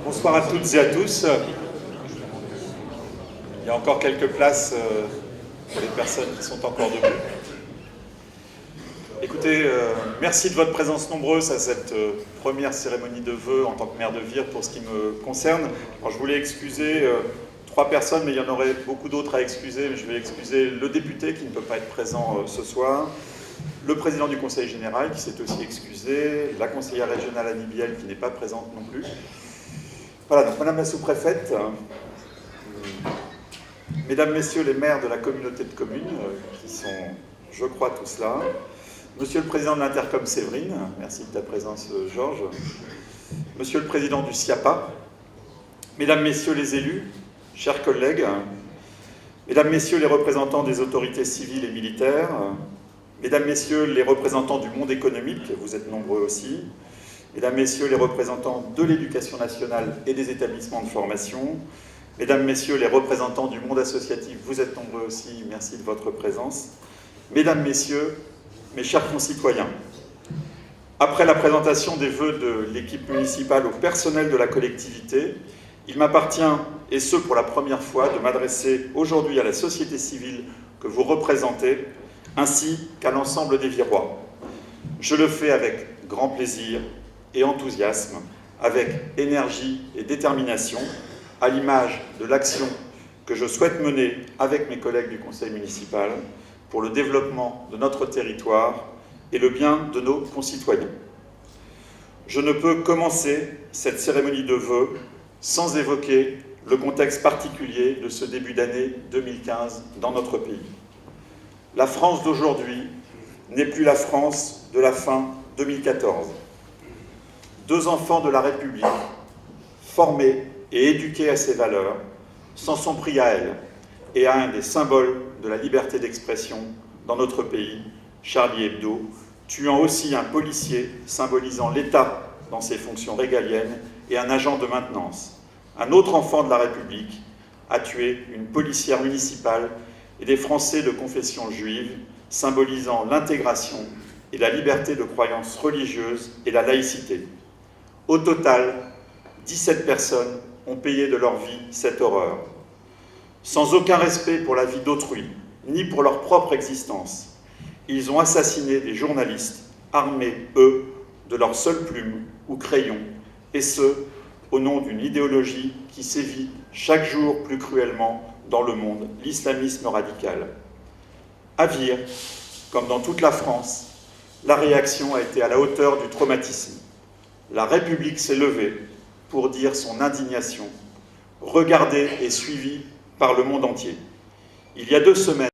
Bonsoir à toutes et à tous. Il y a encore quelques places pour les personnes qui sont encore debout. Écoutez, merci de votre présence nombreuse à cette première cérémonie de vœux en tant que maire de Vire pour ce qui me concerne. Alors, je voulais excuser 3 personnes, mais il y en aurait beaucoup d'autres à excuser. Mais je vais excuser le député qui ne peut pas être présent ce soir, le président du conseil général qui s'est aussi excusé, la conseillère régionale Annie Biel qui n'est pas présente non plus. Voilà, donc Madame la sous-préfète, Mesdames, Messieurs les maires de la communauté de communes, qui sont, je crois, tous là, Monsieur le Président de l'Intercom Séverine, merci de ta présence Georges, Monsieur le Président du SIAPA, Mesdames, Messieurs les élus, chers collègues, Mesdames, Messieurs les représentants des autorités civiles et militaires, Mesdames, Messieurs les représentants du monde économique, vous êtes nombreux aussi, Mesdames, Messieurs les représentants de l'éducation nationale et des établissements de formation, Mesdames, Messieurs les représentants du monde associatif, vous êtes nombreux aussi, merci de votre présence. Mesdames, Messieurs, mes chers concitoyens, après la présentation des vœux de l'équipe municipale au personnel de la collectivité, il m'appartient, et ce pour la première fois, de m'adresser aujourd'hui à la société civile que vous représentez, ainsi qu'à l'ensemble des Virois. Je le fais avec grand plaisir et enthousiasme, avec énergie et détermination, à l'image de l'action que je souhaite mener avec mes collègues du conseil municipal pour le développement de notre territoire et le bien de nos concitoyens. Je ne peux commencer cette cérémonie de vœux sans évoquer le contexte particulier de ce début d'année 2015 dans notre pays. La France d'aujourd'hui n'est plus la France de la fin 2014. 2 enfants de la République, formés et éduqués à ces valeurs, s'en sont pris à elles et à un des symboles de la liberté d'expression dans notre pays, Charlie Hebdo, tuant aussi un policier symbolisant l'État dans ses fonctions régaliennes et un agent de maintenance. Un autre enfant de la République a tué une policière municipale et des Français de confession juive, symbolisant l'intégration et la liberté de croyance religieuse et la laïcité. Au total, 17 personnes ont payé de leur vie cette horreur. Sans aucun respect pour la vie d'autrui, ni pour leur propre existence, ils ont assassiné des journalistes, armés, eux, de leur seule plume ou crayon, et ce, au nom d'une idéologie qui sévit chaque jour plus cruellement dans le monde, l'islamisme radical. À Vire, comme dans toute la France, la réaction a été à la hauteur du traumatisme. La République s'est levée pour dire son indignation, regardée et suivie par le monde entier. Il y a 2 semaines,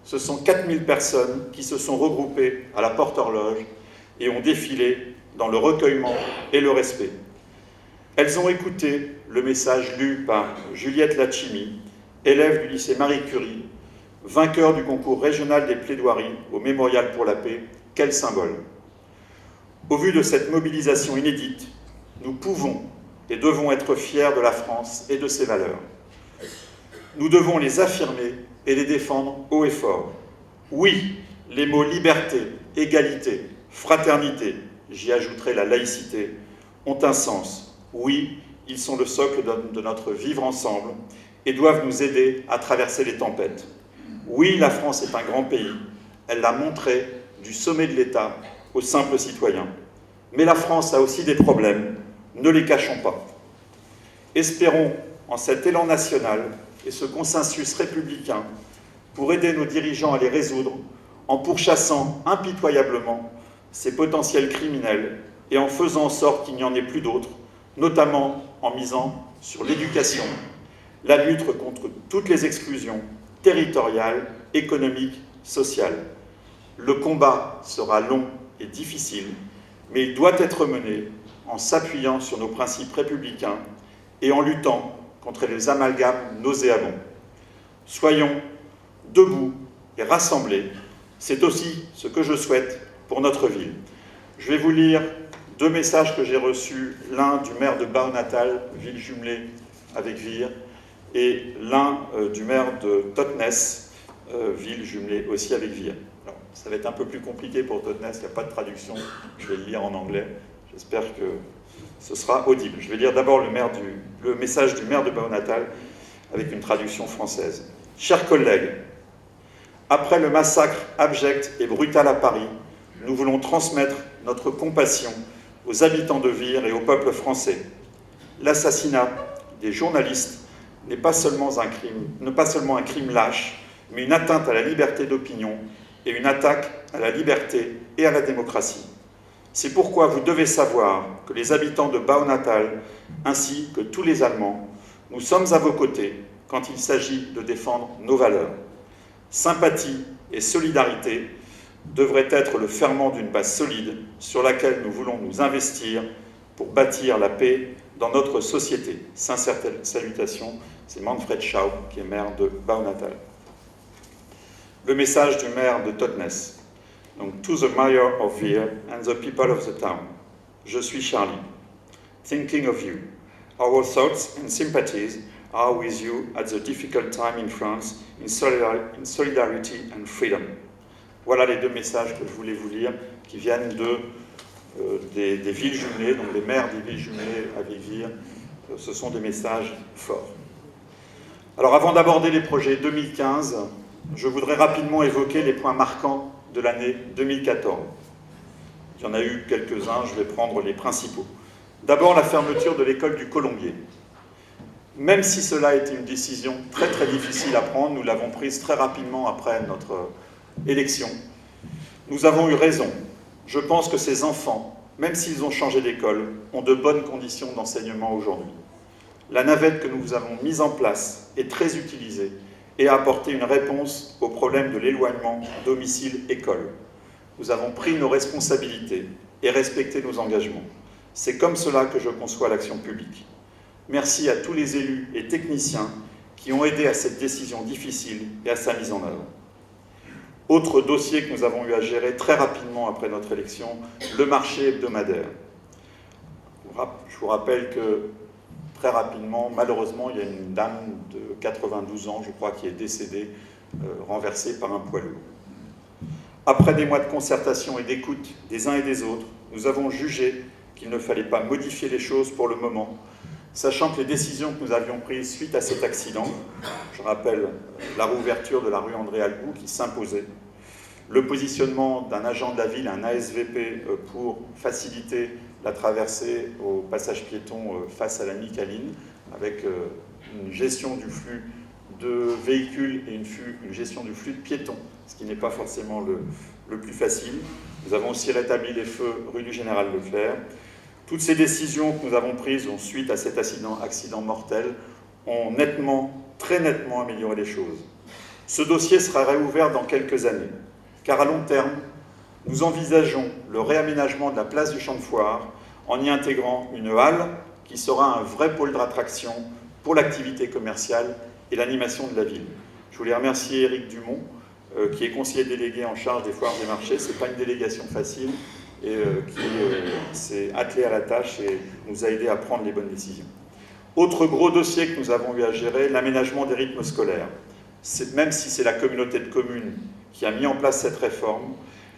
ce sont 4000 personnes qui se sont regroupées à la Porte-Horloge et ont défilé dans le recueillement et le respect. Elles ont écouté le message lu par Juliette Lachimi, élève du lycée Marie Curie, vainqueur du concours régional des plaidoiries au Mémorial pour la paix. Quel symbole! Au vu de cette mobilisation inédite, nous pouvons et devons être fiers de la France et de ses valeurs. Nous devons les affirmer et les défendre haut et fort. Oui, les mots liberté, égalité, fraternité, j'y ajouterai la laïcité, ont un sens. Oui, ils sont le socle de notre vivre ensemble et doivent nous aider à traverser les tempêtes. Oui, la France est un grand pays, elle l'a montré du sommet de l'État aux simples citoyens. Mais la France a aussi des problèmes, ne les cachons pas. Espérons en cet élan national et ce consensus républicain pour aider nos dirigeants à les résoudre en pourchassant impitoyablement ces potentiels criminels et en faisant en sorte qu'il n'y en ait plus d'autres, notamment en misant sur l'éducation, la lutte contre toutes les exclusions territoriales, économiques, sociales. Le combat sera long et difficile, mais il doit être mené en s'appuyant sur nos principes républicains et en luttant contre les amalgames nauséabonds. Soyons debout et rassemblés, c'est aussi ce que je souhaite pour notre ville. Je vais vous lire 2 messages que j'ai reçus, l'un du maire de Baunatal, ville jumelée avec Vire, et l'un du maire de Totnes, ville jumelée aussi avec Vire. Alors, Ça va être un peu plus compliqué pour Totnes, il n'y a pas de traduction, je vais le lire en anglais. J'espère que ce sera audible. Je vais lire d'abord le message du maire de Bao-Natal avec une traduction française. Chers collègues, après le massacre abject et brutal à Paris, nous voulons transmettre notre compassion aux habitants de Vire et au peuple français. L'assassinat des journalistes n'est pas seulement un crime lâche, mais une atteinte à la liberté d'opinion et une attaque à la liberté et à la démocratie. C'est pourquoi vous devez savoir que les habitants de Bao-Natal, ainsi que tous les Allemands, nous sommes à vos côtés quand il s'agit de défendre nos valeurs. Sympathie et solidarité devraient être le ferment d'une base solide sur laquelle nous voulons nous investir pour bâtir la paix dans notre société. Sincères salutations, c'est Manfred Schaub, qui est maire de Bao-Natal. Le message du maire de Totnes. Donc, to the mayor of Vire and the people of the town. Je suis Charlie. Thinking of you. Our thoughts and sympathies are with you at the difficult time in France, in solidarity and freedom. Voilà les deux messages que je voulais vous lire, qui viennent des villes jumelées, donc les maires des villes jumelées avec Vire. Ce sont des messages forts. Alors, avant d'aborder les projets 2015, je voudrais rapidement évoquer les points marquants de l'année 2014. Il y en a eu quelques-uns, je vais prendre les principaux. D'abord, la fermeture de l'école du Colombier. Même si cela a été une décision très très difficile à prendre, nous l'avons prise très rapidement après notre élection. Nous avons eu raison. Je pense que ces enfants, même s'ils ont changé d'école, ont de bonnes conditions d'enseignement aujourd'hui. La navette que nous avons mise en place est très utilisée et a apporté une réponse au problème de l'éloignement domicile-école. Nous avons pris nos responsabilités et respecté nos engagements. C'est comme cela que je conçois l'action publique. Merci à tous les élus et techniciens qui ont aidé à cette décision difficile et à sa mise en œuvre. Autre dossier que nous avons eu à gérer très rapidement après notre élection, le marché hebdomadaire. Je vous rappelle que très rapidement, malheureusement, il y a une dame de 92 ans, je crois, qui est décédée, renversée par un poids lourd. Après des mois de concertation et d'écoute des uns et des autres, nous avons jugé qu'il ne fallait pas modifier les choses pour le moment, sachant que les décisions que nous avions prises suite à cet accident, je rappelle la réouverture de la rue André Albout qui s'imposait, le positionnement d'un agent de la ville, un ASVP, pour faciliter la traversée au passage piéton face à la Micaline, avec une gestion du flux de véhicules et une gestion du flux de piétons, ce qui n'est pas forcément le plus facile. Nous avons aussi rétabli les feux rue du Général Leclerc. Toutes ces décisions que nous avons prises suite à cet accident mortel ont très nettement amélioré les choses. Ce dossier sera réouvert dans quelques années, car à long terme, nous envisageons le réaménagement de la place du Champ de Foire en y intégrant une halle qui sera un vrai pôle d'attraction pour l'activité commerciale et l'animation de la ville. Je voulais remercier Éric Dumont, qui est conseiller délégué en charge des foires des marchés. Ce n'est pas une délégation facile et qui s'est attelé à la tâche et nous a aidé à prendre les bonnes décisions. Autre gros dossier que nous avons eu à gérer, l'aménagement des rythmes scolaires. Même si c'est la communauté de communes qui a mis en place cette réforme,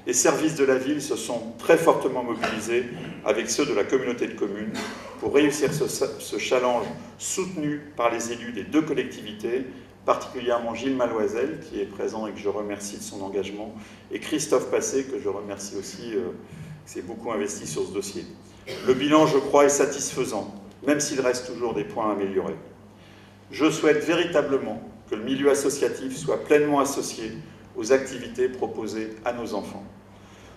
les services de la ville se sont très fortement mobilisés avec ceux de la communauté de communes pour réussir ce challenge soutenu par les élus des deux collectivités, particulièrement Gilles Maloisel, qui est présent et que je remercie de son engagement, et Christophe Passé, que je remercie aussi, qui s'est beaucoup investi sur ce dossier. Le bilan, je crois, est satisfaisant, même s'il reste toujours des points à améliorer. Je souhaite véritablement que le milieu associatif soit pleinement associé aux activités proposées à nos enfants.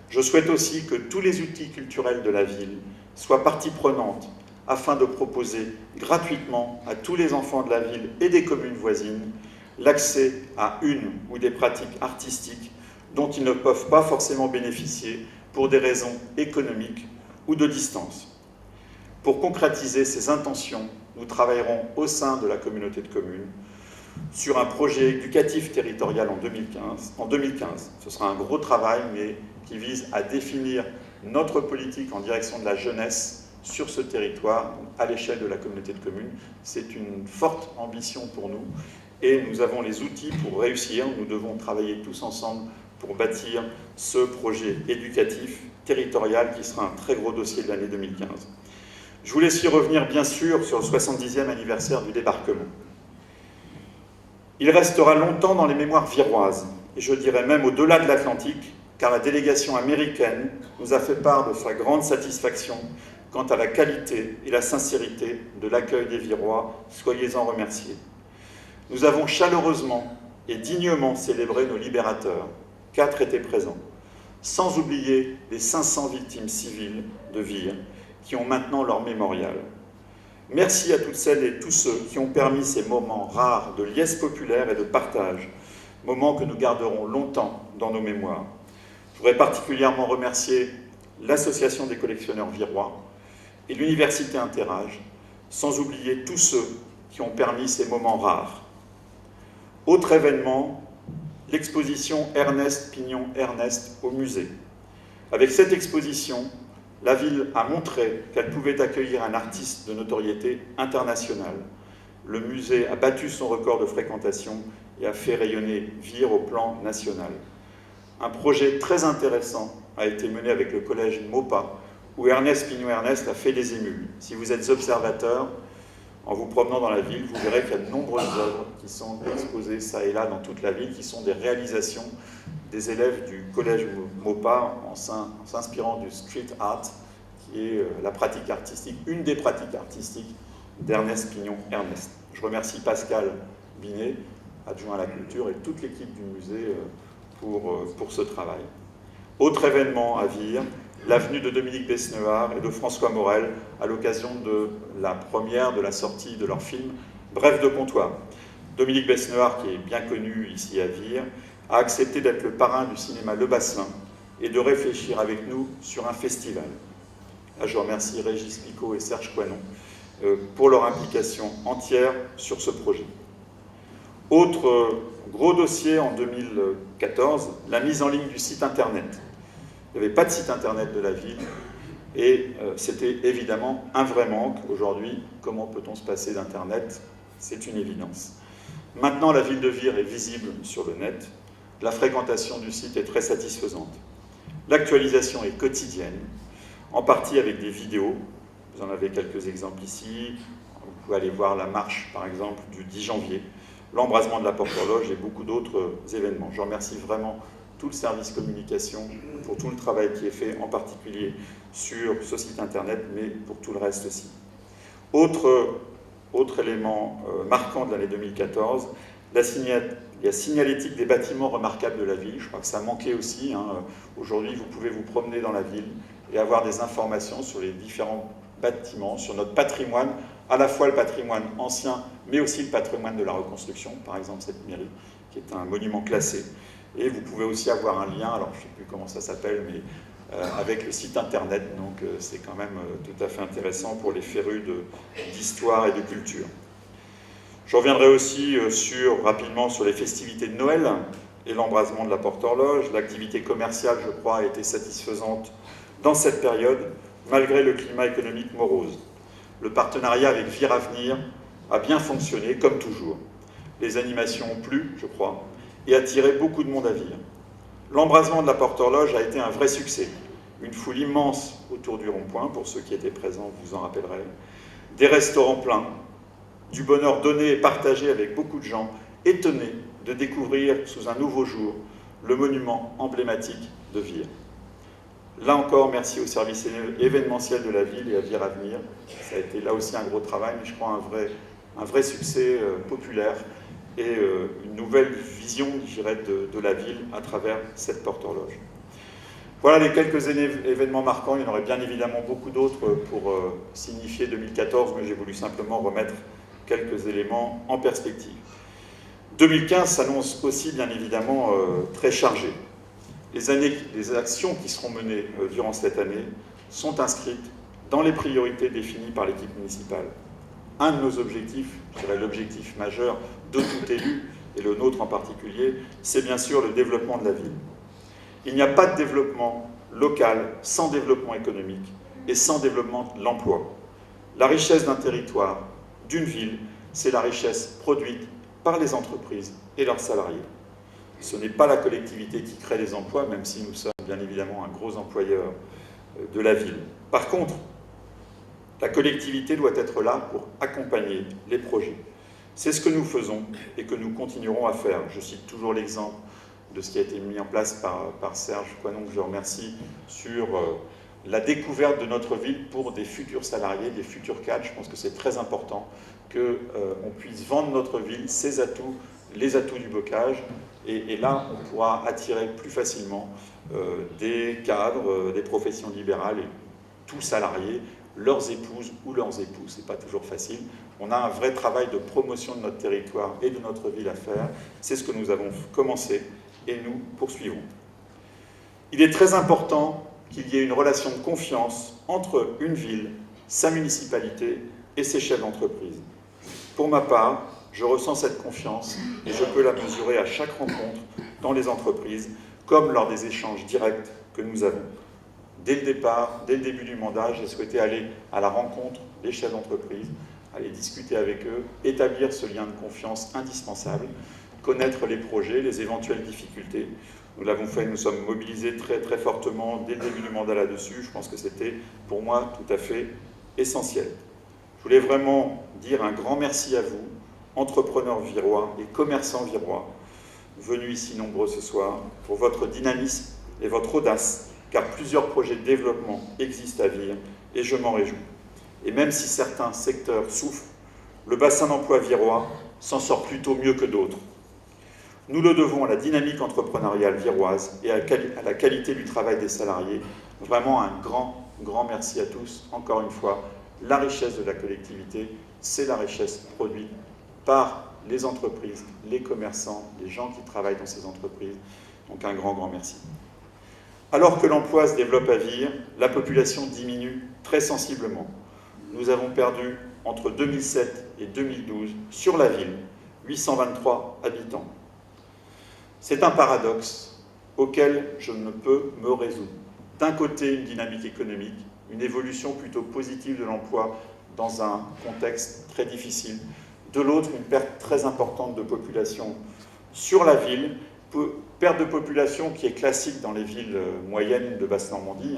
Je souhaite aussi que tous les outils culturels de la ville soient partie prenante afin de proposer gratuitement à tous les enfants de la ville et des communes voisines l'accès à une ou des pratiques artistiques dont ils ne peuvent pas forcément bénéficier pour des raisons économiques ou de distance. Pour concrétiser ces intentions, nous travaillerons au sein de la communauté de communes sur un projet éducatif territorial en 2015. Ce sera un gros travail, mais qui vise à définir notre politique en direction de la jeunesse sur ce territoire, à l'échelle de la communauté de communes. C'est une forte ambition pour nous et nous avons les outils pour réussir. Nous devons travailler tous ensemble pour bâtir ce projet éducatif territorial qui sera un très gros dossier de l'année 2015. Je voulais aussi revenir bien sûr sur le 70e anniversaire du débarquement. Il restera longtemps dans les mémoires viroises, et je dirais même au-delà de l'Atlantique, car la délégation américaine nous a fait part de sa grande satisfaction quant à la qualité et la sincérité de l'accueil des Virois, soyez-en remerciés. Nous avons chaleureusement et dignement célébré nos libérateurs, 4 étaient présents, sans oublier les 500 victimes civiles de Vire, qui ont maintenant leur mémorial. Merci à toutes celles et tous ceux qui ont permis ces moments rares de liesse populaire et de partage, moments que nous garderons longtemps dans nos mémoires. Je voudrais particulièrement remercier l'Association des collectionneurs virois et l'Université Interage, sans oublier tous ceux qui ont permis ces moments rares. Autre événement, l'exposition Ernest Pignon-Ernest au musée. Avec cette exposition, la ville a montré qu'elle pouvait accueillir un artiste de notoriété internationale. Le musée a battu son record de fréquentation et a fait rayonner Vire au plan national. Un projet très intéressant a été mené avec le collège Maupas, où Ernest Pignon-Ernest a fait des émules. Si vous êtes observateur, en vous promenant dans la ville, vous verrez qu'il y a de nombreuses œuvres qui sont exposées ça et là dans toute la ville, qui sont des réalisations des élèves du collège Maupas en s'inspirant du street art, qui est la pratique artistique, une des pratiques artistiques d'Ernest Pignon-Ernest. Je remercie Pascal Binet, adjoint à la culture, et toute l'équipe du musée pour ce travail. Autre événement à Vire, l'avenue de Dominique Besnehard et de François Morel à l'occasion de la première de la sortie de leur film Bref de comptoir. Dominique Besnehard, qui est bien connu ici à Vire, a accepté d'être le parrain du cinéma Le Basselin et de réfléchir avec nous sur un festival. Là, je remercie Régis Picot et Serge Coinon pour leur implication entière sur ce projet. Autre gros dossier en 2014, la mise en ligne du site internet. Il n'y avait pas de site internet de la ville et c'était évidemment un vrai manque. Aujourd'hui, comment peut-on se passer d'internet? C'est une évidence. Maintenant, la ville de Vire est visible sur le net. La fréquentation du site est très satisfaisante. L'actualisation est quotidienne, en partie avec des vidéos. Vous en avez quelques exemples ici. Vous pouvez aller voir la marche, par exemple, du 10 janvier, l'embrasement de la porte-horloge et beaucoup d'autres événements. Je remercie vraiment tout le service communication pour tout le travail qui est fait, en particulier sur ce site internet, mais pour tout le reste aussi. Autre élément marquant de l'année 2014, la signalétique des bâtiments remarquables de la ville. Je crois que ça manquait aussi. Aujourd'hui, vous pouvez vous promener dans la ville et avoir des informations sur les différents bâtiments, sur notre patrimoine, à la fois le patrimoine ancien, mais aussi le patrimoine de la reconstruction, par exemple cette mairie, qui est un monument classé. Et vous pouvez aussi avoir un lien, alors je ne sais plus comment ça s'appelle, mais avec le site internet, donc c'est quand même tout à fait intéressant pour les férus d'histoire et de culture. Je reviendrai aussi rapidement sur les festivités de Noël et l'embrasement de la porte-horloge. L'activité commerciale, je crois, a été satisfaisante dans cette période, malgré le climat économique morose. Le partenariat avec Vire Avenir a bien fonctionné, comme toujours. Les animations ont plu, je crois, et attiré beaucoup de monde à Vire. L'embrasement de la porte-horloge a été un vrai succès. Une foule immense autour du rond-point, pour ceux qui étaient présents, vous en rappellerez. Des restaurants pleins, du bonheur donné et partagé avec beaucoup de gens, étonnés de découvrir sous un nouveau jour le monument emblématique de Vire. Là encore, merci au service événementiel de la ville et à Vire Avenir. Ça a été là aussi un gros travail, mais je crois un vrai succès populaire et une nouvelle vision, je dirais, de la ville à travers cette porte-horloge. Voilà les quelques événements marquants. Il y en aurait bien évidemment beaucoup d'autres pour signifier 2014, mais j'ai voulu simplement remettre quelques éléments en perspective. 2015 s'annonce aussi bien évidemment très chargé. Les actions qui seront menées durant cette année sont inscrites dans les priorités définies par l'équipe municipale. Un de nos objectifs, je dirais l'objectif majeur de tout élu, et le nôtre en particulier, c'est bien sûr le développement de la ville. Il n'y a pas de développement local sans développement économique et sans développement de l'emploi. La richesse d'un territoire, d'une ville, c'est la richesse produite par les entreprises et leurs salariés. Ce n'est pas la collectivité qui crée les emplois, même si nous sommes bien évidemment un gros employeur de la ville. Par contre, la collectivité doit être là pour accompagner les projets. C'est ce que nous faisons et que nous continuerons à faire. Je cite toujours l'exemple de ce qui a été mis en place par Serge Coinon, que je remercie, sur la découverte de notre ville pour des futurs salariés, des futurs cadres. Je pense que c'est très important qu'on puisse vendre notre ville, ses atouts, les atouts du bocage, et là, on pourra attirer plus facilement des cadres, des professions libérales, et tous salariés, leurs épouses ou leurs époux. C'est pas toujours facile. On a un vrai travail de promotion de notre territoire et de notre ville à faire. C'est ce que nous avons commencé et nous poursuivrons. Il est très important qu'il y ait une relation de confiance entre une ville, sa municipalité et ses chefs d'entreprise. Pour ma part, je ressens cette confiance et je peux la mesurer à chaque rencontre dans les entreprises, comme lors des échanges directs que nous avons. Dès le départ, dès le début du mandat, j'ai souhaité aller à la rencontre des chefs d'entreprise, aller discuter avec eux, établir ce lien de confiance indispensable, connaître les projets, les éventuelles difficultés. Nous l'avons fait, nous sommes mobilisés très, très fortement dès le début du mandat là-dessus. Je pense que c'était pour moi tout à fait essentiel. Je voulais vraiment dire un grand merci à vous, entrepreneurs virois et commerçants virois, venus ici nombreux ce soir, pour votre dynamisme et votre audace, car plusieurs projets de développement existent à Vire et je m'en réjouis. Et même si certains secteurs souffrent, le bassin d'emploi virois s'en sort plutôt mieux que d'autres. Nous le devons à la dynamique entrepreneuriale viroise et à la qualité du travail des salariés. Vraiment un grand merci à tous. Encore une fois, la richesse de la collectivité, c'est la richesse produite par les entreprises, les commerçants, les gens qui travaillent dans ces entreprises. Donc un grand merci. Alors que l'emploi se développe à Vire, la population diminue très sensiblement. Nous avons perdu, entre 2007 et 2012, sur la ville, 823 habitants. C'est un paradoxe auquel je ne peux me résoudre. D'un côté, une dynamique économique, une évolution plutôt positive de l'emploi dans un contexte très difficile. De l'autre, une perte très importante de population sur la ville, perte de population qui est classique dans les villes moyennes de Basse-Normandie,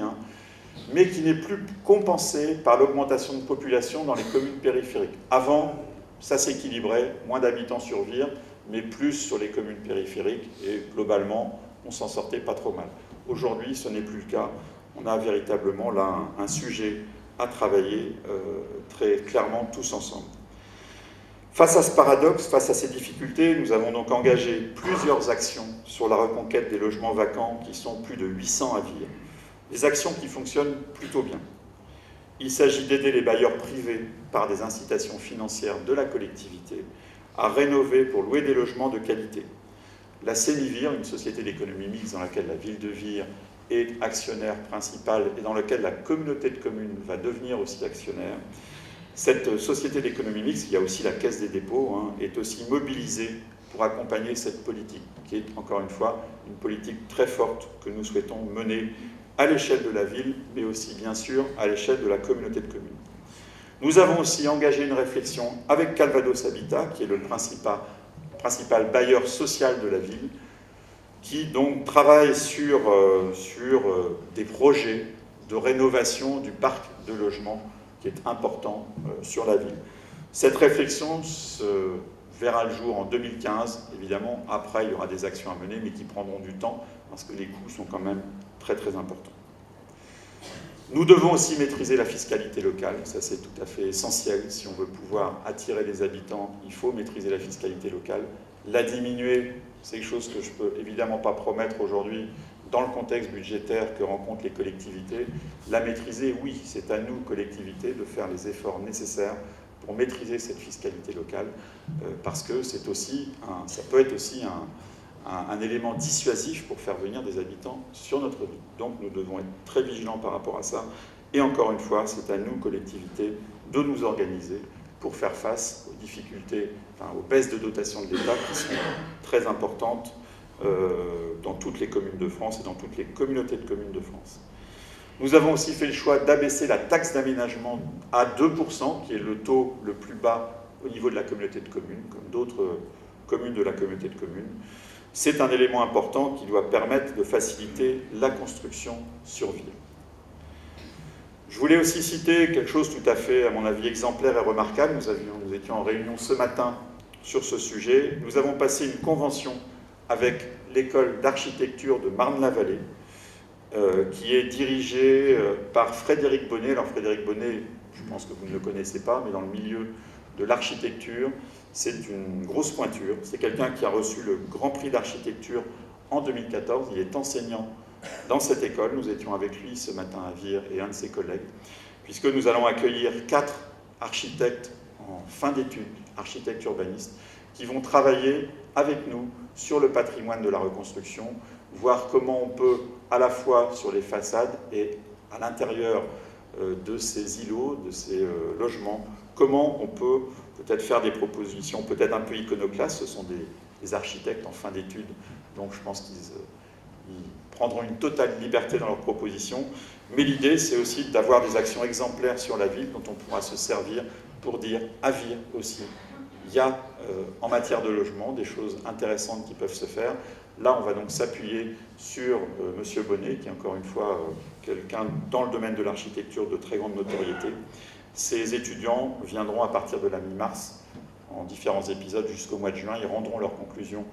mais qui n'est plus compensée par l'augmentation de population dans les communes périphériques. Avant, ça s'équilibrait, moins d'habitants sur Vire, mais plus sur les communes périphériques, et globalement, on s'en sortait pas trop mal. Aujourd'hui, ce n'est plus le cas. On a véritablement là un sujet à travailler très clairement tous ensemble. Face à ce paradoxe, face à ces difficultés, nous avons donc engagé plusieurs actions sur la reconquête des logements vacants, qui sont plus de 800 à Vire. Des actions qui fonctionnent plutôt bien. Il s'agit d'aider les bailleurs privés par des incitations financières de la collectivité à rénover pour louer des logements de qualité. La CENI-Vire, une société d'économie mixte dans laquelle la ville de Vire est actionnaire principal et dans laquelle la communauté de communes va devenir aussi actionnaire, cette société d'économie mixte, il y a aussi la Caisse des dépôts, est aussi mobilisée pour accompagner cette politique, qui est encore une fois une politique très forte que nous souhaitons mener à l'échelle de la ville, mais aussi bien sûr à l'échelle de la communauté de communes. Nous avons aussi engagé une réflexion avec Calvados Habitat, qui est le principal bailleur social de la ville, qui donc travaille sur des projets de rénovation du parc de logements qui est important sur la ville. Cette réflexion se verra le jour en 2015. Évidemment, après, il y aura des actions à mener, mais qui prendront du temps, parce que les coûts sont quand même très importants. Nous devons aussi maîtriser la fiscalité locale. Ça, c'est tout à fait essentiel. Si on veut pouvoir attirer les habitants, il faut maîtriser la fiscalité locale. La diminuer, c'est quelque chose que je ne peux évidemment pas promettre aujourd'hui dans le contexte budgétaire que rencontrent les collectivités. La maîtriser, oui, c'est à nous, collectivités, de faire les efforts nécessaires pour maîtriser cette fiscalité locale, parce que c'est aussi ça peut être aussi un élément dissuasif pour faire venir des habitants sur notre ville. Donc nous devons être très vigilants par rapport à ça. Et encore une fois, c'est à nous, collectivités, de nous organiser pour faire face aux difficultés, aux baisses de dotation de l'État qui sont très importantes dans toutes les communes de France et dans toutes les communautés de communes de France. Nous avons aussi fait le choix d'abaisser la taxe d'aménagement à 2%, qui est le taux le plus bas au niveau de la communauté de communes, comme d'autres communes de la communauté de communes. C'est un élément important qui doit permettre de faciliter la construction sur ville. Je voulais aussi citer quelque chose tout à fait, à mon avis, exemplaire et remarquable. Nous étions en réunion ce matin sur ce sujet. Nous avons passé une convention avec l'école d'architecture de Marne-la-Vallée, qui est dirigée par Frédéric Bonnet. Alors Frédéric Bonnet, je pense que vous ne le connaissez pas, mais dans le milieu de l'architecture, c'est une grosse pointure. C'est quelqu'un qui a reçu le Grand Prix d'architecture en 2014. Il est enseignant dans cette école. Nous étions avec lui ce matin à Vire et un de ses collègues, puisque nous allons accueillir 4 architectes en fin d'études, architectes urbanistes, qui vont travailler avec nous sur le patrimoine de la reconstruction, voir comment on peut, à la fois sur les façades et à l'intérieur de ces îlots, de ces logements, comment on peut peut-être faire des propositions, peut-être un peu iconoclastes. Ce sont des architectes en fin d'études, donc je pense qu'ils prendront une totale liberté dans leurs propositions. Mais l'idée, c'est aussi d'avoir des actions exemplaires sur la ville dont on pourra se servir pour dire à Vire aussi. Il y a en matière de logement des choses intéressantes qui peuvent se faire. Là, on va donc s'appuyer sur M. Bonnet, qui est encore une fois quelqu'un dans le domaine de l'architecture de très grande notoriété. Ces étudiants viendront à partir de la mi-mars, en différents épisodes jusqu'au mois de juin. Ils rendront leurs conclusions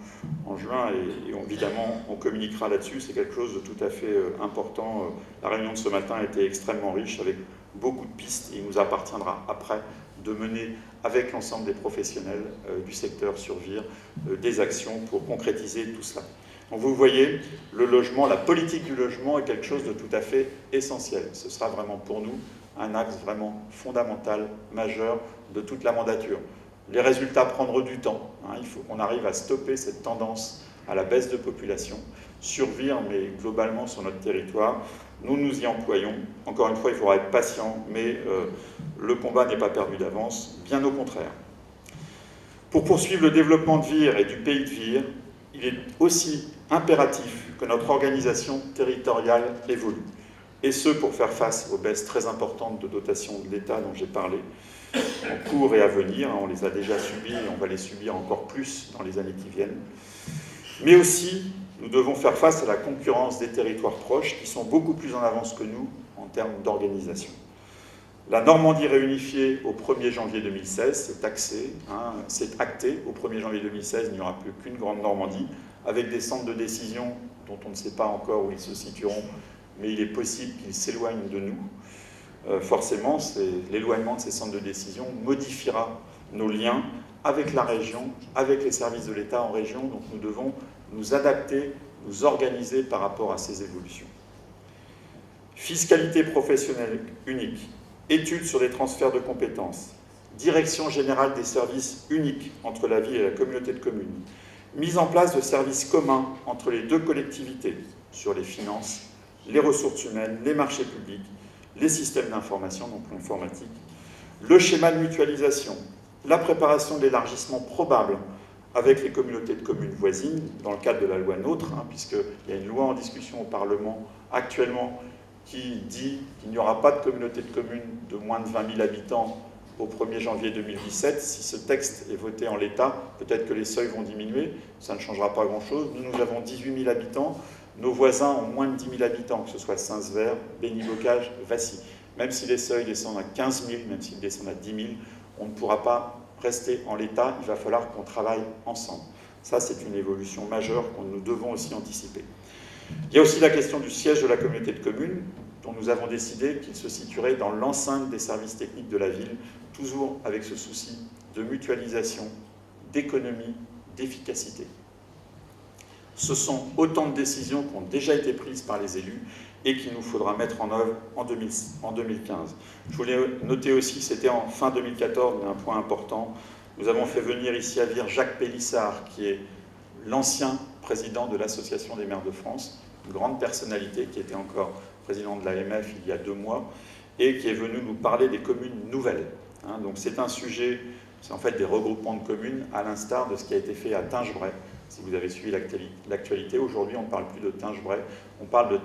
en juin et évidemment, on communiquera là-dessus. C'est quelque chose de tout à fait important. La réunion de ce matin a été extrêmement riche avec beaucoup de pistes et il nous appartiendra après de mener avec l'ensemble des professionnels du secteur sur Vire des actions pour concrétiser tout cela. Donc vous voyez, le logement, la politique du logement est quelque chose de tout à fait essentiel. Ce sera vraiment pour nous un axe vraiment fondamental, majeur de toute la mandature. Les résultats prendront du temps. Il faut qu'on arrive à stopper cette tendance à la baisse de population sur Vire, mais globalement sur notre territoire. Nous nous y employons. Encore une fois, il faudra être patient, mais le combat n'est pas perdu d'avance, bien au contraire. Pour poursuivre le développement de Vire et du pays de Vire, il est aussi impératif que notre organisation territoriale évolue. Et ce, pour faire face aux baisses très importantes de dotation de l'État dont j'ai parlé, en cours et à venir. On les a déjà subis et on va les subir encore plus dans les années qui viennent. Mais aussi, nous devons faire face à la concurrence des territoires proches qui sont beaucoup plus en avance que nous en termes d'organisation. La Normandie réunifiée au 1er janvier 2016, c'est acté. Au 1er janvier 2016, il n'y aura plus qu'une grande Normandie, avec des centres de décision dont on ne sait pas encore où ils se situeront, mais il est possible qu'ils s'éloignent de nous. Forcément, l'éloignement de ces centres de décision modifiera nos liens avec la région, avec les services de l'État en région, donc nous devons nous adapter, nous organiser par rapport à ces évolutions. Fiscalité professionnelle unique, études sur les transferts de compétences, direction générale des services uniques entre la ville et la communauté de communes, mise en place de services communs entre les deux collectivités sur les finances, les ressources humaines, les marchés publics, les systèmes d'information, donc l'informatique, le schéma de mutualisation, la préparation de l'élargissement probable avec les communautés de communes voisines, dans le cadre de la loi NOTRe, puisqu'il y a une loi en discussion au Parlement actuellement qui dit qu'il n'y aura pas de communauté de communes de moins de 20 000 habitants au 1er janvier 2017. Si ce texte est voté en l'état, peut-être que les seuils vont diminuer, ça ne changera pas grand-chose. Nous avons 18 000 habitants, nos voisins ont moins de 10 000 habitants, que ce soit Saint-Sever, Béni-Bocage, Vassy. Même si les seuils descendent à 15 000, même s'ils descendent à 10 000, on ne pourra pas rester en l'état, il va falloir qu'on travaille ensemble. Ça, c'est une évolution majeure que nous devons aussi anticiper. Il y a aussi la question du siège de la communauté de communes, dont nous avons décidé qu'il se situerait dans l'enceinte des services techniques de la ville, toujours avec ce souci de mutualisation, d'économie, d'efficacité. Ce sont autant de décisions qui ont déjà été prises par les élus et qu'il nous faudra mettre en œuvre en 2015. Je voulais noter aussi, c'était en fin 2014, mais un point important, nous avons fait venir ici à Vire Jacques Pélissard, qui est l'ancien président de l'Association des maires de France, une grande personnalité qui était encore président de l'AMF il y a 2 mois, et qui est venu nous parler des communes nouvelles. Donc c'est un sujet, c'est en fait des regroupements de communes, à l'instar de ce qui a été fait à Tingebray. Si vous avez suivi l'actualité, aujourd'hui on ne parle plus de Tingebray, on parle de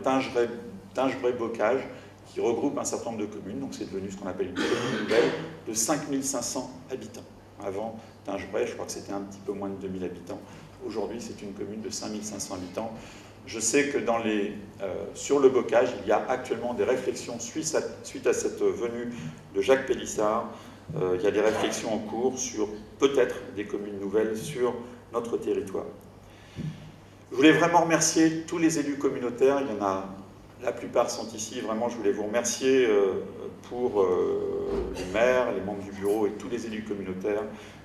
Tingebray-Bocage, qui regroupe un certain nombre de communes, donc c'est devenu ce qu'on appelle une commune nouvelle, de 5 500 habitants. Avant Tingebray, je crois que c'était un petit peu moins de 2 000 habitants. Aujourd'hui, c'est une commune de 5500 habitants. Je sais que sur le bocage, il y a actuellement des réflexions suite à cette venue de Jacques Pélissard. Il y a des réflexions en cours sur peut-être des communes nouvelles sur notre territoire. Je voulais vraiment remercier tous les élus communautaires. Il y en a, la plupart sont ici. Vraiment, je voulais vous remercier pour les maires, les membres du bureau et tous les élus communautaires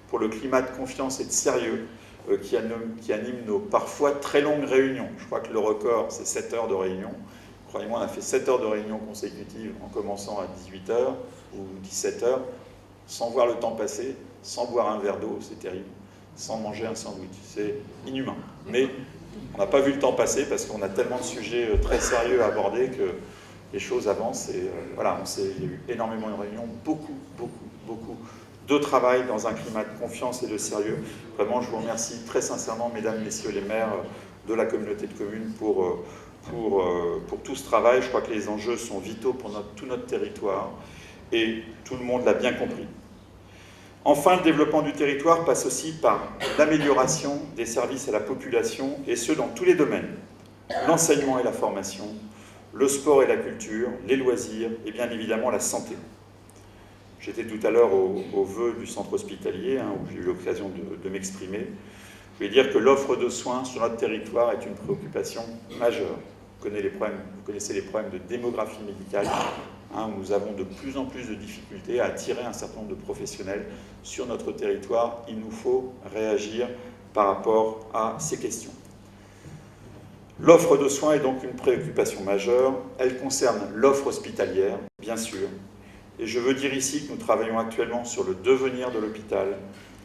pour le climat de confiance et de sérieux qui anime nos parfois très longues réunions. Je crois que le record, c'est 7 heures de réunion. Croyez-moi, on a fait 7 heures de réunion consécutives en commençant à 18 heures ou 17 heures, sans voir le temps passer, sans boire un verre d'eau, c'est terrible, sans manger un sandwich. C'est inhumain. Mais on n'a pas vu le temps passer parce qu'on a tellement de sujets très sérieux à aborder que les choses avancent. Et voilà, il y a eu énormément de réunions, beaucoup de travail dans un climat de confiance et de sérieux. Vraiment, je vous remercie très sincèrement, mesdames, messieurs les maires de la communauté de communes pour tout ce travail. Je crois que les enjeux sont vitaux pour tout notre territoire et tout le monde l'a bien compris. Enfin, le développement du territoire passe aussi par l'amélioration des services à la population, et ce, dans tous les domaines. L'enseignement et la formation, le sport et la culture, les loisirs, et bien évidemment la santé. J'étais tout à l'heure au vœu du centre hospitalier, où j'ai eu l'occasion de m'exprimer. Je vais dire que l'offre de soins sur notre territoire est une préoccupation majeure. Vous connaissez les problèmes de démographie médicale, où nous avons de plus en plus de difficultés à attirer un certain nombre de professionnels sur notre territoire. Il nous faut réagir par rapport à ces questions. L'offre de soins est donc une préoccupation majeure. Elle concerne l'offre hospitalière, bien sûr. Et je veux dire ici que nous travaillons actuellement sur le devenir de l'hôpital,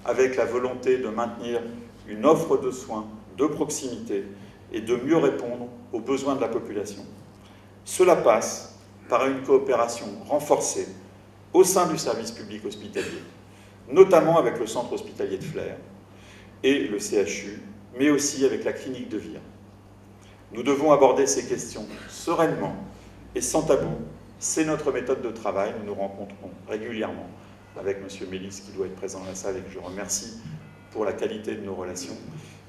avec la volonté de maintenir une offre de soins de proximité et de mieux répondre aux besoins de la population. Cela passe par une coopération renforcée au sein du service public hospitalier, notamment avec le centre hospitalier de Flers et le CHU, mais aussi avec la clinique de Vire. Nous devons aborder ces questions sereinement et sans tabou. C'est notre méthode de travail. Nous nous rencontrons régulièrement avec M. Mélis, qui doit être présent dans la salle et que je remercie pour la qualité de nos relations.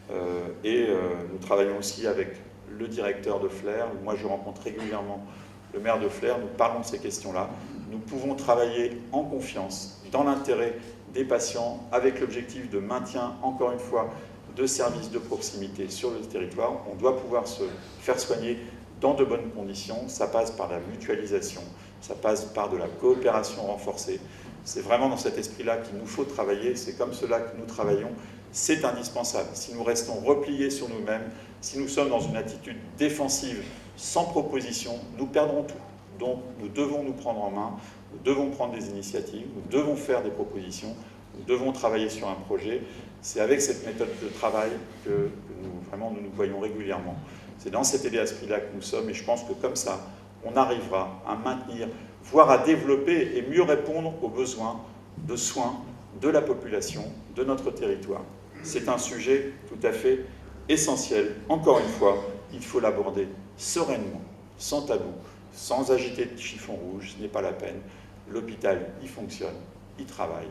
Nous travaillons aussi avec le directeur de Flers. Moi, je rencontre régulièrement le maire de Flers. Nous parlons de ces questions-là. Nous pouvons travailler en confiance, dans l'intérêt des patients, avec l'objectif de maintien, encore une fois, de services de proximité sur le territoire. On doit pouvoir se faire soigner dans de bonnes conditions. Ça passe par la mutualisation, ça passe par de la coopération renforcée. C'est vraiment dans cet esprit-là qu'il nous faut travailler. C'est comme cela que nous travaillons. C'est indispensable. Si nous restons repliés sur nous-mêmes, si nous sommes dans une attitude défensive, sans proposition, nous perdrons tout. Donc nous devons nous prendre en main, nous devons prendre des initiatives, nous devons faire des propositions, nous devons travailler sur un projet. C'est avec cette méthode de travail que nous nous voyons régulièrement. C'est dans cet état d'esprit-là que nous sommes, et je pense que comme ça, on arrivera à maintenir, voire à développer et mieux répondre aux besoins de soins de la population, de notre territoire. C'est un sujet tout à fait essentiel. Encore une fois, il faut l'aborder sereinement, sans tabou, sans agiter de chiffon rouge, ce n'est pas la peine. L'hôpital, il fonctionne, il travaille.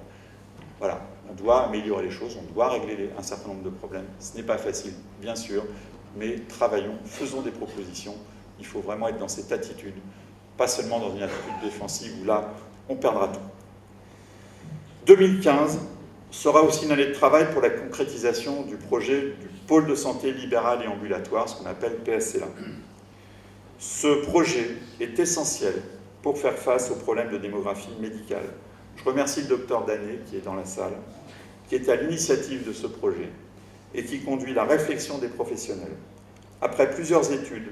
Voilà, on doit améliorer les choses, on doit régler un certain nombre de problèmes. Ce n'est pas facile, bien sûr, mais travaillons, faisons des propositions. Il faut vraiment être dans cette attitude, pas seulement dans une attitude défensive où là, on perdra tout. 2015 sera aussi une année de travail pour la concrétisation du projet du pôle de santé libéral et ambulatoire, ce qu'on appelle PSCLA. Ce projet est essentiel pour faire face aux problèmes de démographie médicale. Je remercie le docteur Danet, qui est dans la salle, qui est à l'initiative de ce projet et qui conduit la réflexion des professionnels. Après plusieurs études,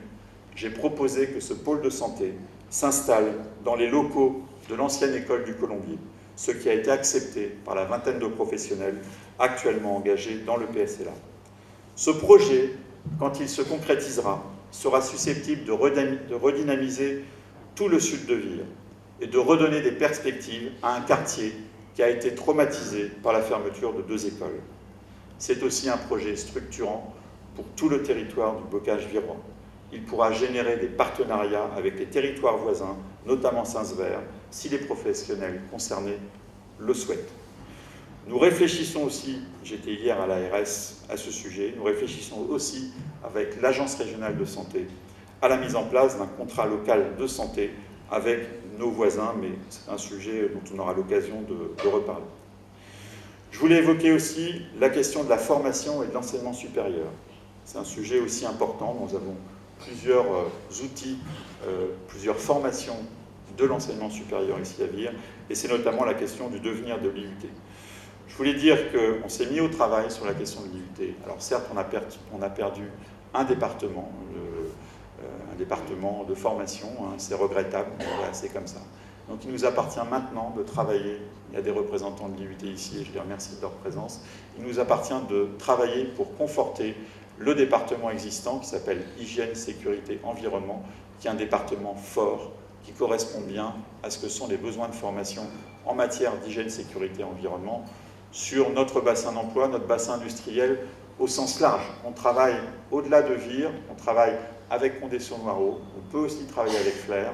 j'ai proposé que ce pôle de santé s'installe dans les locaux de l'ancienne école du Colombier, ce qui a été accepté par la vingtaine de professionnels actuellement engagés dans le PSLA. Ce projet, quand il se concrétisera, sera susceptible de redynamiser tout le sud de Vire et de redonner des perspectives à un quartier qui a été traumatisé par la fermeture de 2 écoles. C'est aussi un projet structurant pour tout le territoire du bocage virois. Il pourra générer des partenariats avec les territoires voisins, notamment Saint-Sever, si les professionnels concernés le souhaitent. Nous réfléchissons aussi, j'étais hier à l'ARS à ce sujet, nous réfléchissons aussi avec l'Agence régionale de santé à la mise en place d'un contrat local de santé avec nos voisins, mais c'est un sujet dont on aura l'occasion de reparler. Je voulais évoquer aussi la question de la formation et de l'enseignement supérieur. C'est un sujet aussi important. Nous avons plusieurs outils, plusieurs formations de l'enseignement supérieur ici à Vire, et c'est notamment la question du devenir de l'IUT. Je voulais dire qu'on s'est mis au travail sur la question de l'IUT. Alors certes, on a perdu un département de formation, hein, c'est regrettable, mais voilà, c'est comme ça. Donc il nous appartient maintenant de travailler, il y a des représentants de l'IUT ici, et je les remercie de leur présence, il nous appartient de travailler pour conforter le département existant qui s'appelle Hygiène, Sécurité, Environnement, qui est un département fort, qui correspond bien à ce que sont les besoins de formation en matière d'hygiène, sécurité, environnement, sur notre bassin d'emploi, notre bassin industriel au sens large. On travaille au-delà de Vire, on travaille avec Condé-sur-Noireau, on peut aussi travailler avec Flers.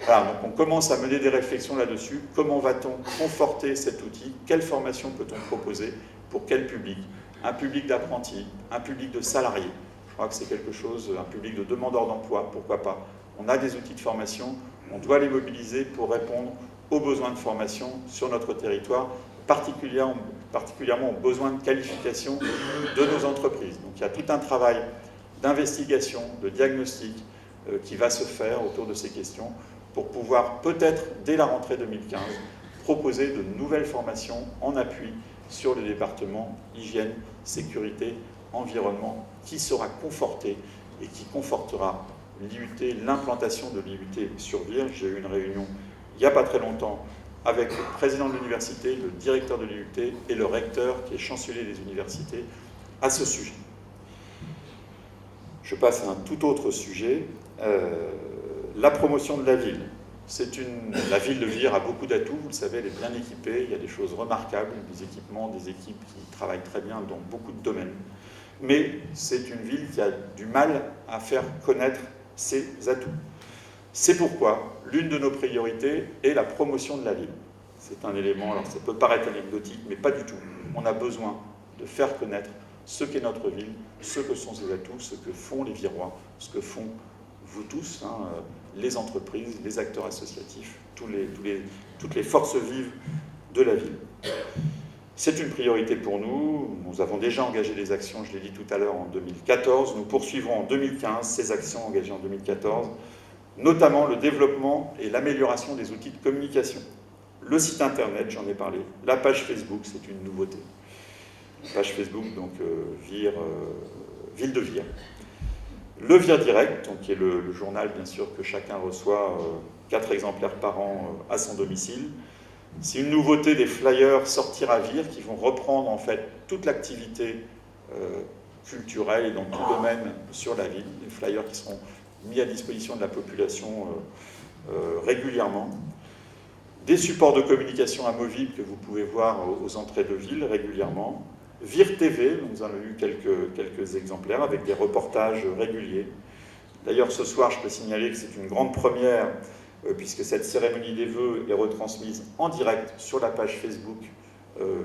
Voilà, donc on commence à mener des réflexions là-dessus. Comment va-t-on conforter cet outil? Quelle formation peut-on proposer? Pour quel public? Un public d'apprentis, un public de salariés. Je crois que c'est quelque chose, un public de demandeurs d'emploi, pourquoi pas. On a des outils de formation, on doit les mobiliser pour répondre aux besoins de formation sur notre territoire, particulièrement aux besoins de qualification de nos entreprises. Donc il y a tout un travail d'investigation, de diagnostic qui va se faire autour de ces questions pour pouvoir peut-être, dès la rentrée 2015, proposer de nouvelles formations en appui sur le département hygiène, sécurité, environnement, qui sera conforté et qui confortera l'IUT, l'implantation de l'IUT sur Vire. J'ai eu une réunion il n'y a pas très longtemps avec le président de l'université, le directeur de l'IUT et le recteur, qui est chancelier des universités, à ce sujet. Je passe à un tout autre sujet, la promotion de la ville. La ville de Vire a beaucoup d'atouts, vous le savez, elle est bien équipée, il y a des choses remarquables, des équipements, des équipes qui travaillent très bien dans beaucoup de domaines. Mais c'est une ville qui a du mal à faire connaître ses atouts. C'est pourquoi l'une de nos priorités est la promotion de la ville. C'est un élément, alors ça peut paraître anecdotique, mais pas du tout. On a besoin de faire connaître ce qu'est notre ville, ce que sont ses atouts, ce que font les Virois, ce que font vous tous, hein, les entreprises, les acteurs associatifs, toutes les forces vives de la ville. C'est une priorité pour nous. Nous avons déjà engagé des actions, je l'ai dit tout à l'heure, en 2014. Nous poursuivrons en 2015 ces actions engagées en 2014, notamment le développement et l'amélioration des outils de communication. Le site internet, j'en ai parlé. La page Facebook, c'est une nouveauté. Page Facebook, donc Ville de Vire. Le Vire Direct, donc, qui est le journal, bien sûr, que chacun reçoit 4 exemplaires par an à son domicile. C'est une nouveauté des flyers Sortir à Vire qui vont reprendre en fait toute l'activité culturelle et dans tout domaine sur la ville. Des flyers qui seront mis à disposition de la population régulièrement. Des supports de communication amovibles que vous pouvez voir aux entrées de ville régulièrement. Vire TV, nous en avons eu quelques exemplaires avec des reportages réguliers. D'ailleurs, ce soir, je peux signaler que c'est une grande première puisque cette cérémonie des vœux est retransmise en direct sur la page Facebook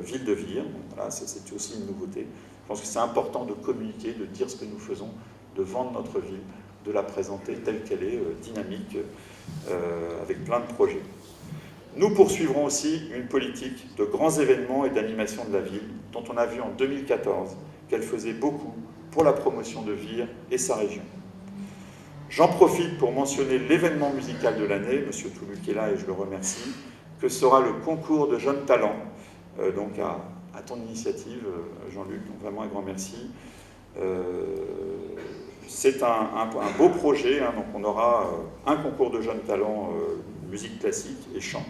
Ville de Vire. Voilà, c'est aussi une nouveauté. Je pense que c'est important de communiquer, de dire ce que nous faisons, de vendre notre ville, de la présenter telle qu'elle est, dynamique, avec plein de projets. Nous poursuivrons aussi une politique de grands événements et d'animation de la ville, dont on a vu en 2014 qu'elle faisait beaucoup pour la promotion de Vire et sa région. J'en profite pour mentionner l'événement musical de l'année, M. Toulouk est là et je le remercie, que sera le concours de jeunes talents, donc à ton initiative, Jean-Luc, donc vraiment un grand merci. C'est un beau projet, hein, donc on aura un concours de jeunes talents musique classique et chant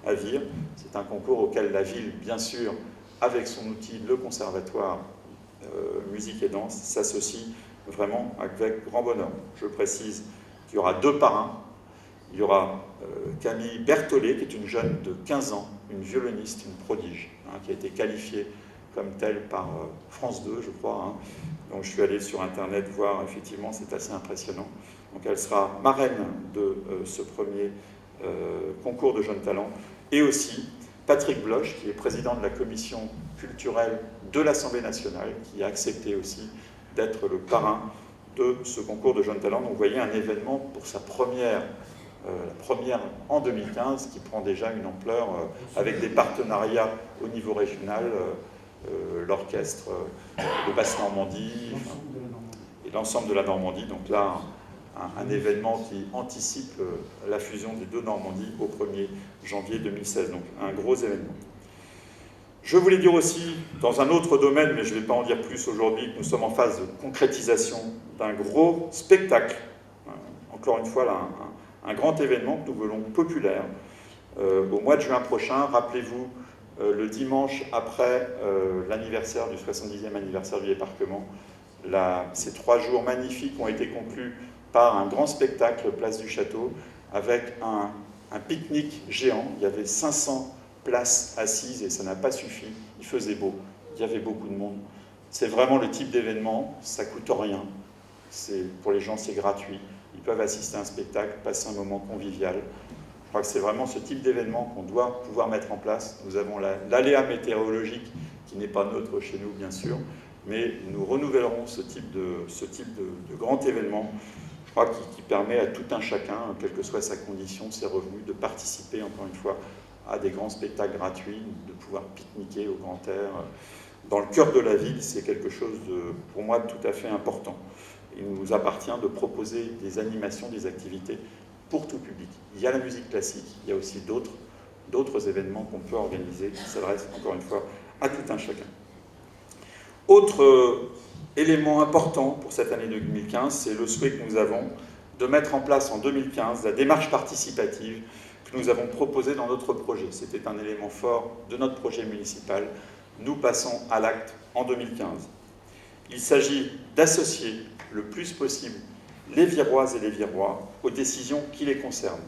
à Vire. C'est un concours auquel la ville, bien sûr, avec son outil, le conservatoire musique et danse, s'associe vraiment avec grand bonheur. Je précise qu'il y aura 2 parrains. Il y aura Camille Berthollet, qui est une jeune de 15 ans, une violoniste, une prodige, hein, qui a été qualifiée comme telle par France 2, je crois. Hein. Donc je suis allé sur Internet voir, effectivement, c'est assez impressionnant. Donc elle sera marraine de ce premier concours de jeunes talents. Et aussi Patrick Bloch, qui est président de la commission culturelle de l'Assemblée nationale, qui a accepté aussi d'être le parrain de ce concours de jeunes talents. Donc vous voyez un événement pour sa première en 2015, qui prend déjà une ampleur avec des partenariats au niveau régional, l'orchestre de Basse-Normandie et l'ensemble de la Normandie. Donc là, un événement qui anticipe la fusion des deux Normandies au 1er janvier 2016. Donc un gros événement. Je voulais dire aussi, dans un autre domaine, mais je ne vais pas en dire plus aujourd'hui, que nous sommes en phase de concrétisation d'un gros spectacle. Encore une fois, là, un grand événement que nous voulons populaire. Au mois de juin prochain, rappelez-vous, le dimanche après l'anniversaire du 70e anniversaire du débarquement, ces 3 jours magnifiques ont été conclus par un grand spectacle place du Château avec un pique-nique géant. Il y avait 500 places assises et ça n'a pas suffi. Il faisait beau, il y avait beaucoup de monde. C'est vraiment le type d'événement, ça ne coûte rien. Pour les gens, c'est gratuit. Ils peuvent assister à un spectacle, passer un moment convivial. Je crois que c'est vraiment ce type d'événement qu'on doit pouvoir mettre en place. Nous avons l'aléa météorologique qui n'est pas neutre chez nous, bien sûr, mais nous renouvellerons ce type de grand événement, je crois, qui permet à tout un chacun, quelle que soit sa condition, ses revenus, de participer, encore une fois, à des grands spectacles gratuits, de pouvoir pique-niquer au grand air. Dans le cœur de la ville, c'est quelque chose, pour moi, de tout à fait important. Il nous appartient de proposer des animations, des activités pour tout public. Il y a la musique classique, il y a aussi d'autres événements qu'on peut organiser qui s'adressent, encore une fois, à tout un chacun. Autre élément important pour cette année 2015, c'est le souhait que nous avons de mettre en place en 2015 la démarche participative que nous avons proposée dans notre projet. C'était un élément fort de notre projet municipal. Nous passons à l'acte en 2015. Il s'agit d'associer le plus possible les Viroises et les Virois aux décisions qui les concernent.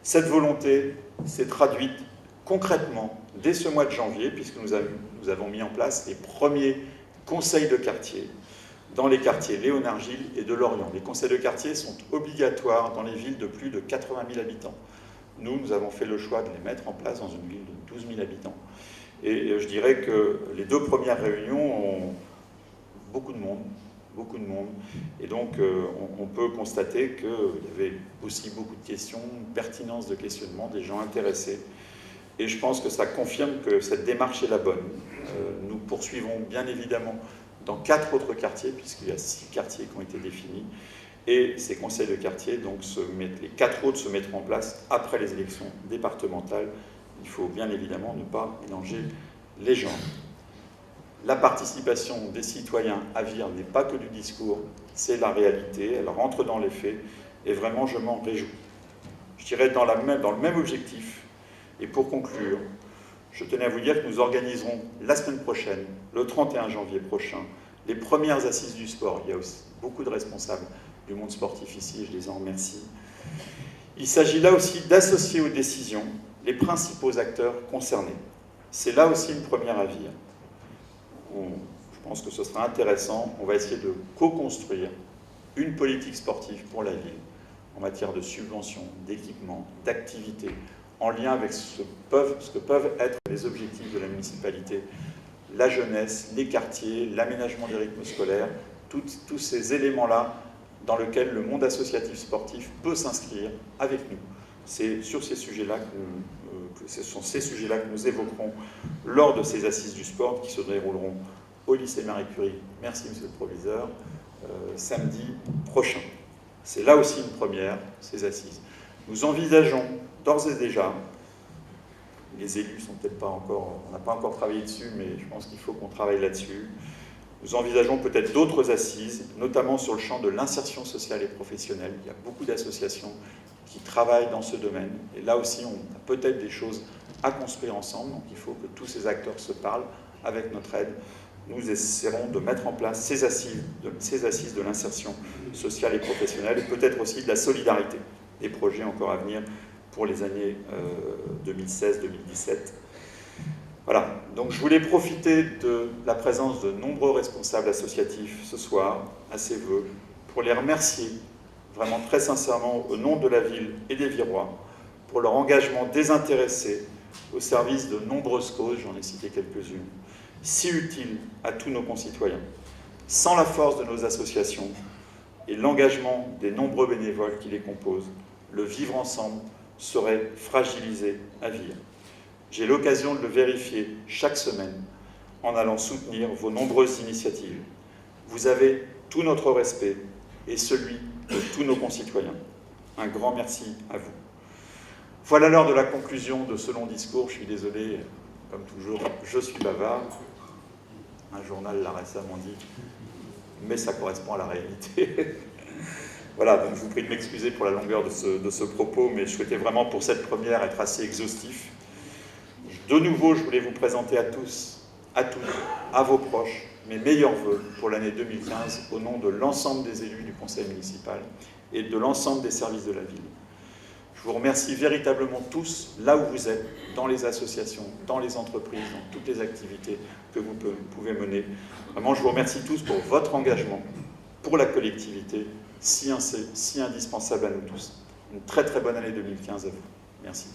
Cette volonté s'est traduite concrètement dès ce mois de janvier, puisque nous avons mis en place les premiers conseils de quartier dans les quartiers Léonard-Gilles et de Lorient. Les conseils de quartier sont obligatoires dans les villes de plus de 80 000 habitants. Nous avons fait le choix de les mettre en place dans une ville de 12 000 habitants. Et je dirais que les 2 premières réunions ont beaucoup de monde. Et donc, on peut constater qu'il y avait aussi beaucoup de questions, une pertinence de questionnement, des gens intéressés. Et je pense que ça confirme que cette démarche est la bonne. Nous poursuivons bien évidemment dans 4 autres quartiers, puisqu'il y a 6 quartiers qui ont été définis. Et ces conseils de quartier, donc, les 4 autres se mettront en place après les élections départementales. Il faut bien évidemment ne pas mélanger les genres. La participation des citoyens à Vire n'est pas que du discours, c'est la réalité, elle rentre dans les faits, et vraiment je m'en réjouis. Je dirais dans le même objectif, et pour conclure, je tenais à vous dire que nous organiserons la semaine prochaine, le 31 janvier prochain, les premières assises du sport. Il y a aussi beaucoup de responsables du monde sportif ici, et je les en remercie. Il s'agit là aussi d'associer aux décisions les principaux acteurs concernés. C'est là aussi une première à Vire. Je pense que ce sera intéressant. On va essayer de co-construire une politique sportive pour la ville en matière de subventions, d'équipements, d'activités, en lien avec ce que peuvent être les objectifs de la municipalité, la jeunesse, les quartiers, l'aménagement des rythmes scolaires, tous ces éléments-là dans lesquels le monde associatif sportif peut s'inscrire avec nous. C'est sur ces sujets-là ce sont ces sujets-là que nous évoquerons lors de ces assises du sport qui se dérouleront au lycée Marie Curie, merci monsieur le proviseur, samedi prochain. C'est là aussi une première, ces assises. Nous envisageons d'ores et déjà, les élus sont peut-être pas encore, on n'a pas encore travaillé dessus, mais je pense qu'il faut qu'on travaille là-dessus. Nous envisageons peut-être d'autres assises, notamment sur le champ de l'insertion sociale et professionnelle. Il y a beaucoup d'associations qui travaillent dans ce domaine. Et là aussi, on a peut-être des choses à construire ensemble. Donc il faut que tous ces acteurs se parlent avec notre aide. Nous essaierons de mettre en place ces assises de l'insertion sociale et professionnelle, et peut-être aussi de la solidarité, des projets encore à venir pour les années 2016-2017. Voilà, donc je voulais profiter de la présence de nombreux responsables associatifs ce soir, à ces vœux, pour les remercier vraiment très sincèrement au nom de la ville et des Virois, pour leur engagement désintéressé au service de nombreuses causes, j'en ai cité quelques-unes, si utiles à tous nos concitoyens. Sans la force de nos associations et l'engagement des nombreux bénévoles qui les composent, le vivre ensemble serait fragilisé à vivre. J'ai l'occasion de le vérifier chaque semaine en allant soutenir vos nombreuses initiatives. Vous avez tout notre respect et celui de tous nos concitoyens. Un grand merci à vous. Voilà l'heure de la conclusion de ce long discours. Je suis désolé, comme toujours, je suis bavard. Un journal l'a récemment dit, mais ça correspond à la réalité. Voilà, donc je vous prie de m'excuser pour la longueur de ce propos, mais je souhaitais vraiment pour cette première être assez exhaustif. De nouveau, je voulais vous présenter à tous, à toutes, à vos proches, mes meilleurs vœux pour l'année 2015 au nom de l'ensemble des élus du conseil municipal et de l'ensemble des services de la ville. Je vous remercie véritablement tous, là où vous êtes, dans les associations, dans les entreprises, dans toutes les activités que vous pouvez mener. Vraiment, je vous remercie tous pour votre engagement, pour la collectivité, si indispensable à nous tous. Une très très bonne année 2015 à vous. Merci.